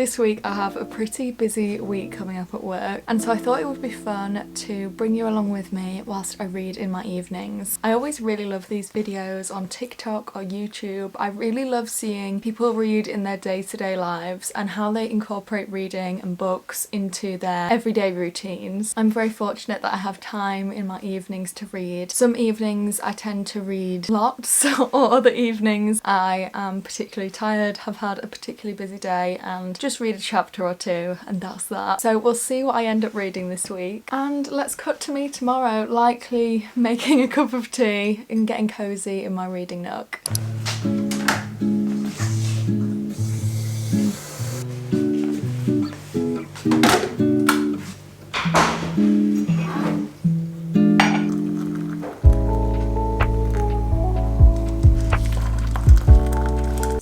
this week I have a pretty busy week coming up at work, and so I thought it would be fun to bring you along with me whilst I read in my evenings. I always really love these videos on TikTok or YouTube. I really love seeing people read in their day-to-day lives and how they incorporate reading and books into their everyday routines. I'm very fortunate that I have time in my evenings to read. Some evenings I tend to read lots, or other evenings I am particularly tired, have had a particularly busy day, and just read a chapter or two, and that's that. So we'll see what I end up reading this week. And let's cut to me tomorrow, likely making a cup of tea and getting cozy in my reading nook.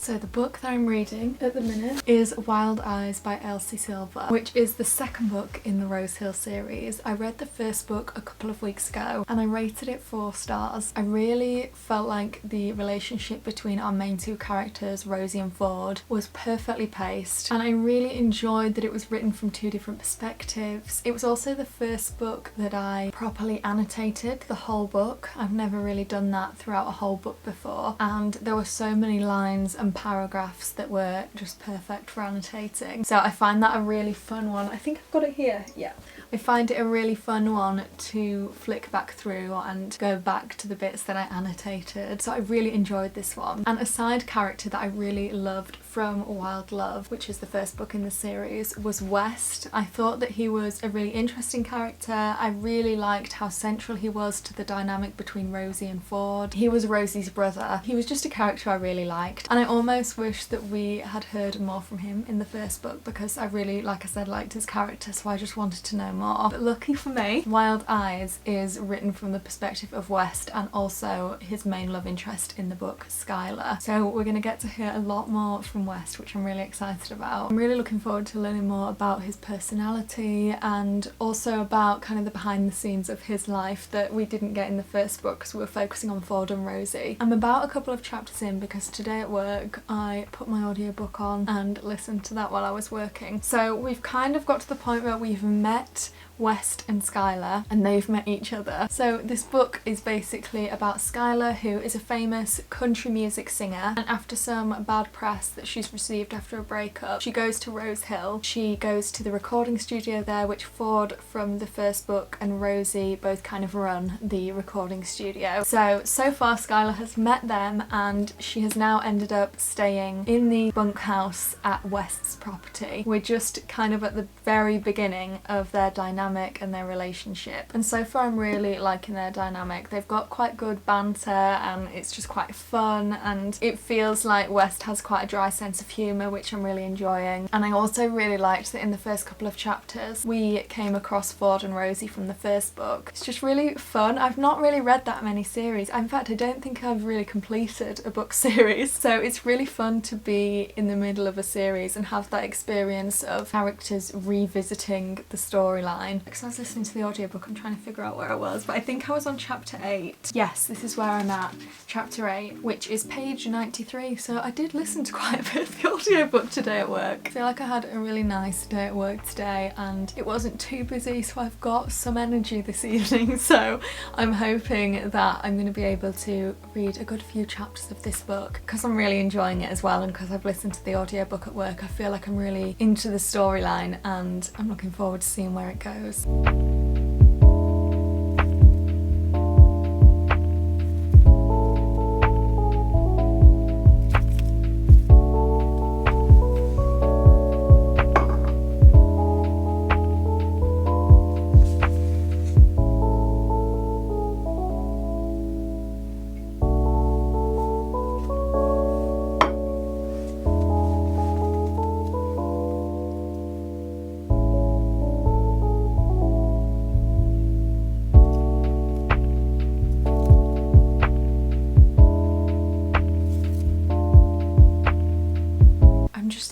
So the book that I'm reading at the minute is Wild Eyes by Elsie Silver, which is the second book in the Rose Hill series. I read the first book a couple of weeks ago and I rated it 4 stars. I really felt like the relationship between our main two characters, Rosie and Ford, was perfectly paced, and I really enjoyed that it was written from 2 different perspectives. It was also the first book that I properly annotated the whole book. I've never really done that throughout a whole book before, and there were so many lines and paragraphs that were just perfect for annotating. So I find that a really fun one. I think I've got it here, yeah. I find it a really fun one to flick back through and go back to the bits that I annotated. So I really enjoyed this one. And a side character that I really loved from Wild Love, which is the first book in the series, was West. I thought that he was a really interesting character. I really liked how central he was to the dynamic between Rosie and Ford. He was Rosie's brother. He was just a character I really liked, and I almost wish that we had heard more from him in the first book, because I really, like I said, liked his character, so I just wanted to know more. But lucky for me, Wild Eyes is written from the perspective of West and also his main love interest in the book, Skylar. So we're going to get to hear a lot more from West, which I'm really excited about. I'm really looking forward to learning more about his personality and also about kind of the behind the scenes of his life that we didn't get in the first book because we were focusing on Ford and Rosie. I'm about a couple of chapters in because today at work I put my audiobook on and listened to that while I was working. So we've kind of got to the point where we've met West and Skylar and they've met each other. So this book is basically about Skylar, who is a famous country music singer, and after some bad press that she's received after a breakup, she goes to Rose Hill. She goes to the recording studio there, which Ford from the first book and Rosie both kind of run the recording studio. So far Skylar has met them and she has now ended up staying in the bunkhouse at West's property. We're just kind of at the very beginning of their dynamic and their relationship, and so far I'm really liking their dynamic. They've got quite good banter and it's just quite fun, and it feels like West has quite a dry sense of humour, which I'm really enjoying. And I also really liked that in the first couple of chapters we came across Ford and Rosie from the first book. It's just really fun. I've not really read that many series. In fact, I don't think I've really completed a book series, so it's really fun to be in the middle of a series and have that experience of characters revisiting the storyline. Because I was listening to the audiobook, I'm trying to figure out where I was, but I think I was on chapter 8. Yes, this is where I'm at, chapter 8, which is page 93, so I did listen to quite a bit of the audiobook today at work. I feel like I had a really nice day at work today and it wasn't too busy, so I've got some energy this evening, so I'm hoping that I'm going to be able to read a good few chapters of this book because I'm really enjoying it as well, and because I've listened to the audiobook at work I feel like I'm really into the storyline and I'm looking forward to seeing where it goes.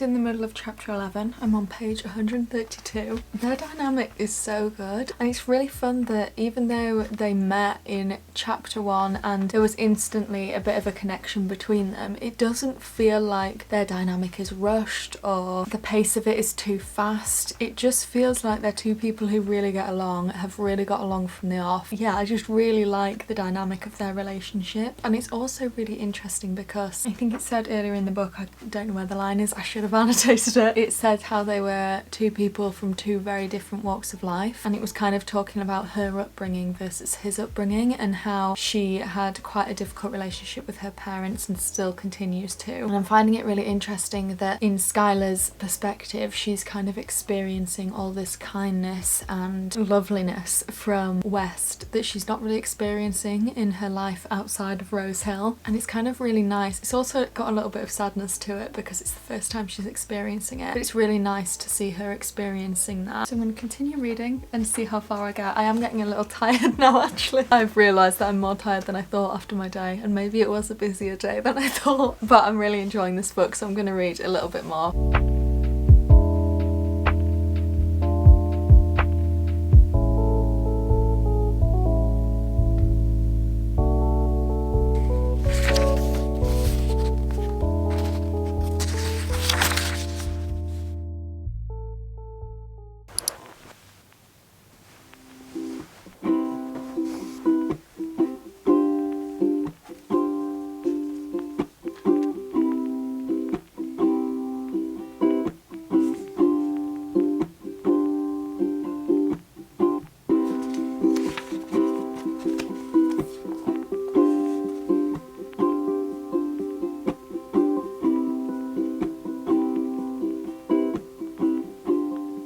in the middle of chapter 11. I'm on page 132. Their dynamic is so good, and it's really fun that even though they met in chapter 1 and there was instantly a bit of a connection between them, it doesn't feel like their dynamic is rushed or the pace of it is too fast. It just feels like they're two people who really get along, have really got along from the off. Yeah, I just really like the dynamic of their relationship. And it's also really interesting because I think it said earlier in the book, I don't know where the line is, I should have annotated it. It said how they were two people from two very different walks of life, and it was kind of talking about her upbringing versus his upbringing and how she had quite a difficult relationship with her parents and still continues to. And I'm finding it really interesting that in Skylar's perspective, she's kind of experiencing all this kindness and loveliness from West that she's not really experiencing in her life outside of Rose Hill, and it's kind of really nice. It's also got a little bit of sadness to it because it's the first time she's experiencing it, but it's really nice to see her experiencing that. So I'm going to continue reading and see how far I get. I am getting a little tired now actually. I've realised that I'm more tired than I thought after my day, and maybe it was a busier day than I thought, but I'm really enjoying this book, so I'm going to read a little bit more.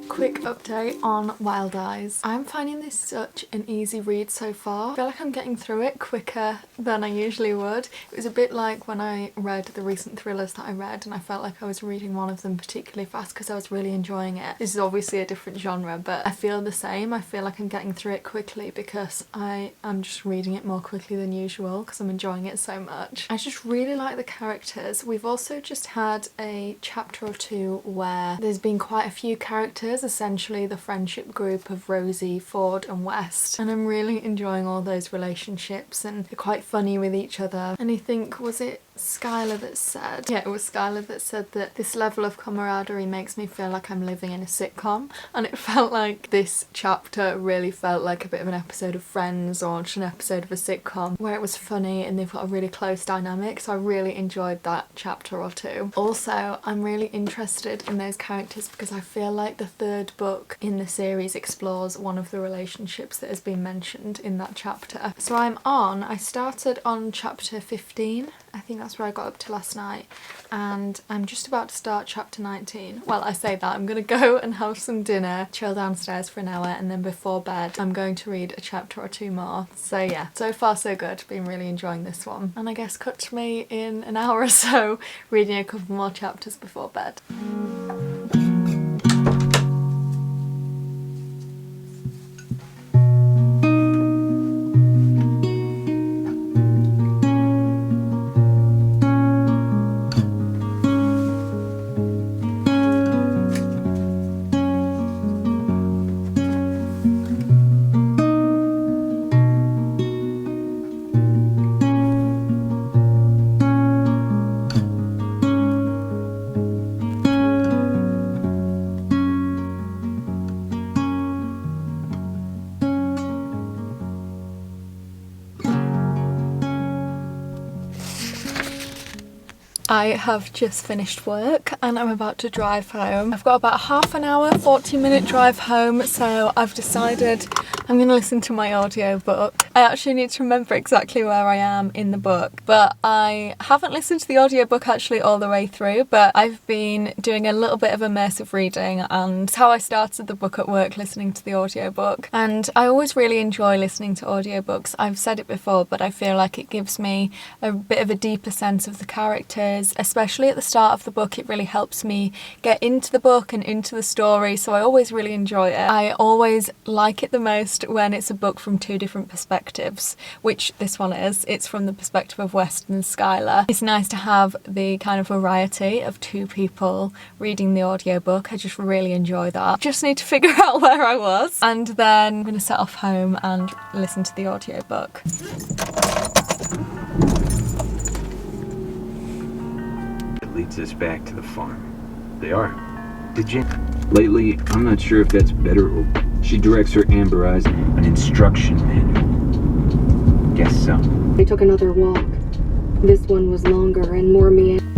Quick update on Wild Eyes. I'm finding this such an easy read so far. I feel like I'm getting through it quicker than I usually would. It was a bit like when I read the recent thrillers that I read, and I felt like I was reading one of them particularly fast because I was really enjoying it. This is obviously a different genre, but I feel the same. I feel like I'm getting through it quickly because I am just reading it more quickly than usual because I'm enjoying it so much. I just really like the characters. We've also just had a chapter or two where there's been quite a few characters, essentially the friendship group of Rosie, Ford and West, and I'm really enjoying all those relationships, and they're quite funny with each other. And I think, was it Skylar that said, yeah, it was Skylar that said that this level of camaraderie makes me feel like I'm living in a sitcom, and it felt like this chapter really felt like a bit of an episode of Friends or just an episode of a sitcom where it was funny and they've got a really close dynamic, so I really enjoyed that chapter or two. Also, I'm really interested in those characters because I feel like the third book in the series explores one of the relationships that has been mentioned in that chapter. So I started on chapter 15, I think that's where I got up to last night, and I'm just about to start chapter 19. Well, I say that, I'm gonna go and have some dinner, chill downstairs for an hour, and then before bed I'm going to read a chapter or two more. So yeah, so far so good, been really enjoying this one. And I guess cut to me in an hour or so reading a couple more chapters before bed. I have just finished work and I'm about to drive home. I've got about half an hour, 40-minute drive home, so I've decided I'm going to listen to my audiobook. I actually need to remember exactly where I am in the book, but I haven't listened to the audiobook actually all the way through, but I've been doing a little bit of immersive reading, and it's how I started the book at work, listening to the audiobook. And I always really enjoy listening to audiobooks. I've said it before, but I feel like it gives me a bit of a deeper sense of the characters is, especially at the start of the book, it really helps me get into the book and into the story, so I always really enjoy it. I always like it the most when it's a book from two different perspectives, which this one is. It's from the perspective of West and Skylar. It's nice to have the kind of variety of two people reading the audiobook. I just really enjoy that. Just need to figure out where I was, and then I'm going to set off home and listen to the audiobook. It leads us back to the farm. They are. Did you? Lately, I'm not sure if that's better or... She directs her Amber Eyes an instruction manual. Guess so. They took another walk. This one was longer and more meandering.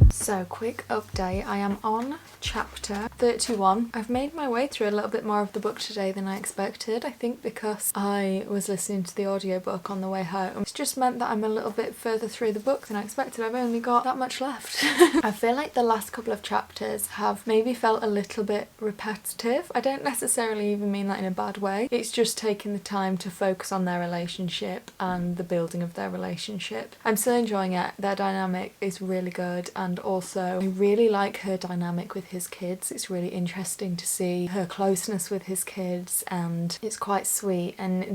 So, quick update, I am on chapter 31. I've made my way through a little bit more of the book today than I expected. I think because I was listening to the audiobook on the way home. It's just meant that I'm a little bit further through the book than I expected. I've only got that much left. I feel like the last couple of chapters have maybe felt a little bit repetitive. I don't necessarily even mean that in a bad way. It's just taking the time to focus on their relationship and the building of their relationship. I'm still enjoying it. Their dynamic is really good, and also I really like her dynamic with his kids. It's really interesting to see her closeness with his kids, and it's quite sweet, and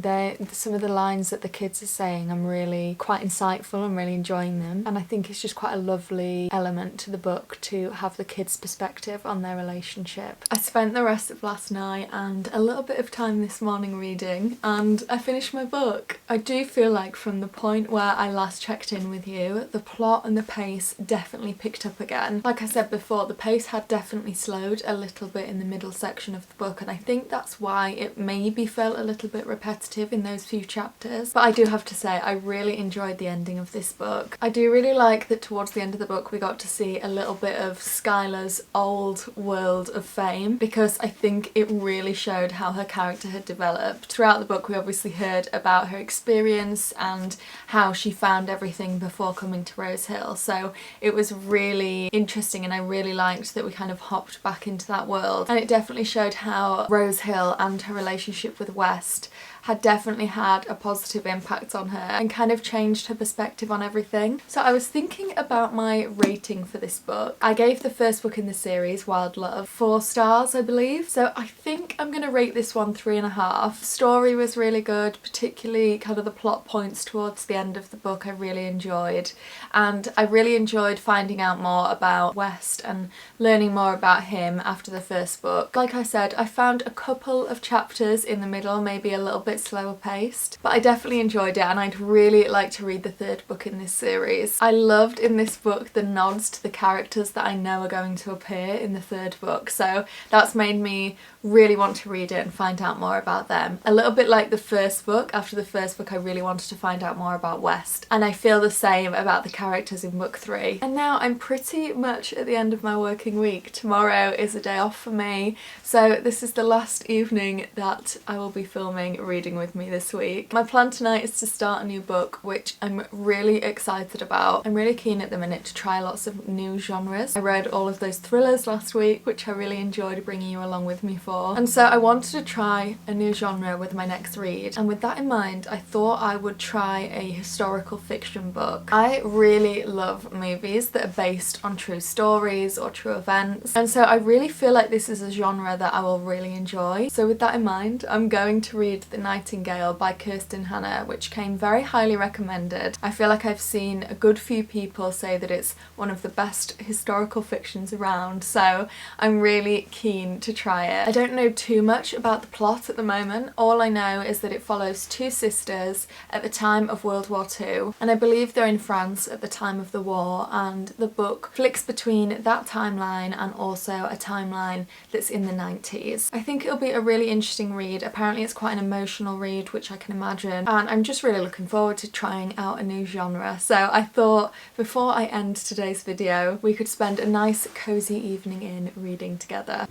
some of the lines that the kids are saying I'm really quite insightful. I'm really enjoying them, and I think it's just quite a lovely element to the book to have the kids' perspective on their relationship. I spent the rest of last night and a little bit of time this morning reading, and I finished my book. I do feel like from the point where I last checked in with you, the plot and the pace definitely picked up again. Like I said before, the pace had definitely slowed a little bit in the middle section of the book, and I think that's why it maybe felt a little bit repetitive in those few chapters. But I do have to say, I really enjoyed the ending of this book. I do really like that towards the end of the book we got to see a little bit of Skylar's old world of fame, because I think it really showed how her character had developed. Throughout the book we obviously heard about her experience and how she found everything before coming to Rose Hill, so it was really interesting, and I really liked that we kind of hopped back into that world, and it definitely showed how Rose Hill and her relationship with West had definitely had a positive impact on her and kind of changed her perspective on everything. So I was thinking about my rating for this book. I gave the first book in the series, Wild Love, 4 stars I believe, so I think I'm going to rate this one 3.5. Story was really good, particularly kind of the plot points towards the end of the book I really enjoyed, and I really enjoyed finding out more about West and learning more about him after the first book. Like I said, I found a couple of chapters in the middle maybe a little bit slower paced, but I definitely enjoyed it, and I'd really like to read the third book in this series. I loved in this book the nods to the characters that I know are going to appear in the third book, so that's made me really want to read it and find out more about them. A little bit like the first book, after the first book I really wanted to find out more about West, and I feel the same about the characters in book 3. And now I'm pretty much at the end of my working week. Tomorrow is a day off for me, so this is the last evening that I will be filming Reading With Me this week. My plan tonight is to start a new book, which I'm really excited about. I'm really keen at the minute to try lots of new genres. I read all of those thrillers last week, which I really enjoyed bringing you along with me for. And so I wanted to try a new genre with my next read, and with that in mind I thought I would try a historical fiction book. I really love movies that are based on true stories or true events, and so I really feel like this is a genre that I will really enjoy. So with that in mind, I'm going to read the Nightingale by Kirsten Hanna, which came very highly recommended. I feel like I've seen a good few people say that it's one of the best historical fictions around, so I'm really keen to try it. I don't know too much about the plot at the moment. All I know is that it follows two sisters at the time of World War II, and I believe they're in France at the time of the war, and the book flicks between that timeline and also a timeline that's in the 90s. I think it'll be a really interesting read. Apparently it's quite an emotional read, which I can imagine, and I'm just really looking forward to trying out a new genre. So I thought before I end today's video we could spend a nice cozy evening in reading together.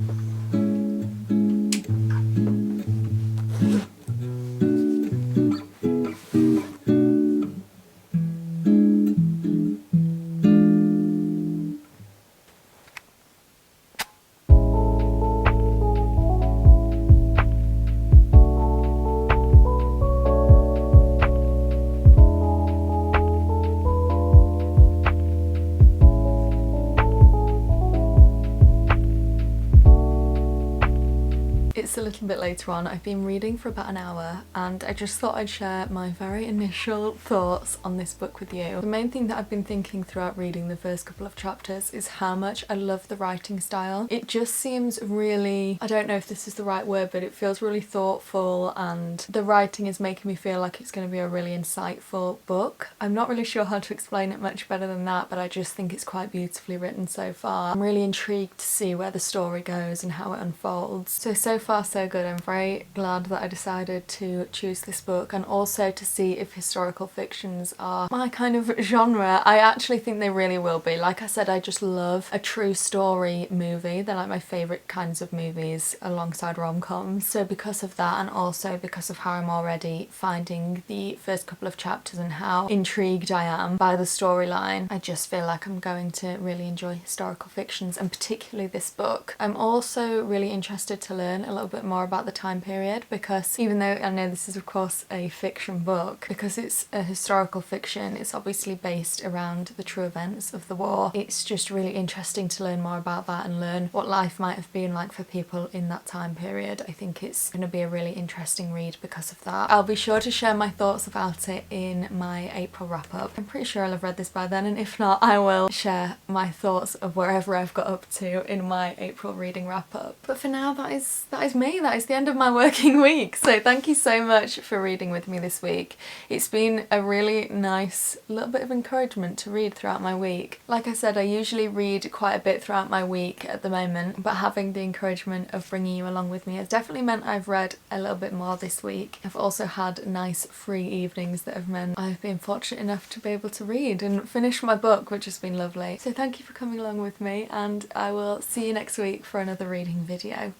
It's a little bit later on. I've been reading for about an hour and I just thought I'd share my very initial thoughts on this book with you. The main thing that I've been thinking throughout reading the first couple of chapters is how much I love the writing style. It just seems really, I don't know if this is the right word, but it feels really thoughtful, and the writing is making me feel like it's going to be a really insightful book. I'm not really sure how to explain it much better than that, but I just think it's quite beautifully written so far. I'm really intrigued to see where the story goes and how it unfolds. So far so good. I'm very glad that I decided to choose this book, and also to see if historical fictions are my kind of genre. I actually think they really will be. Like I said, I just love a true story movie. They're like my favourite kinds of movies alongside rom-coms. So because of that, and also because of how I'm already finding the first couple of chapters and how intrigued I am by the storyline, I just feel like I'm going to really enjoy historical fictions, and particularly this book. I'm also really interested to learn a little bit more about the time period, because even though I know this is of course a fiction book, because it's a historical fiction, it's obviously based around the true events of the war. It's just really interesting to learn more about that and learn what life might have been like for people in that time period. I think it's going to be a really interesting read because of that. I'll be sure to share my thoughts about it in my April wrap up. I'm pretty sure I'll have read this by then, and if not, I will share my thoughts of wherever I've got up to in my April reading wrap up. But for now, that is me. That is the end of my working week. So thank you so much for reading with me this week. It's been a really nice little bit of encouragement to read throughout my week. Like I said, I usually read quite a bit throughout my week at the moment, but having the encouragement of bringing you along with me has definitely meant I've read a little bit more this week. I've also had nice free evenings that have meant I've been fortunate enough to be able to read and finish my book, which has been lovely. So thank you for coming along with me, and I will see you next week for another reading video.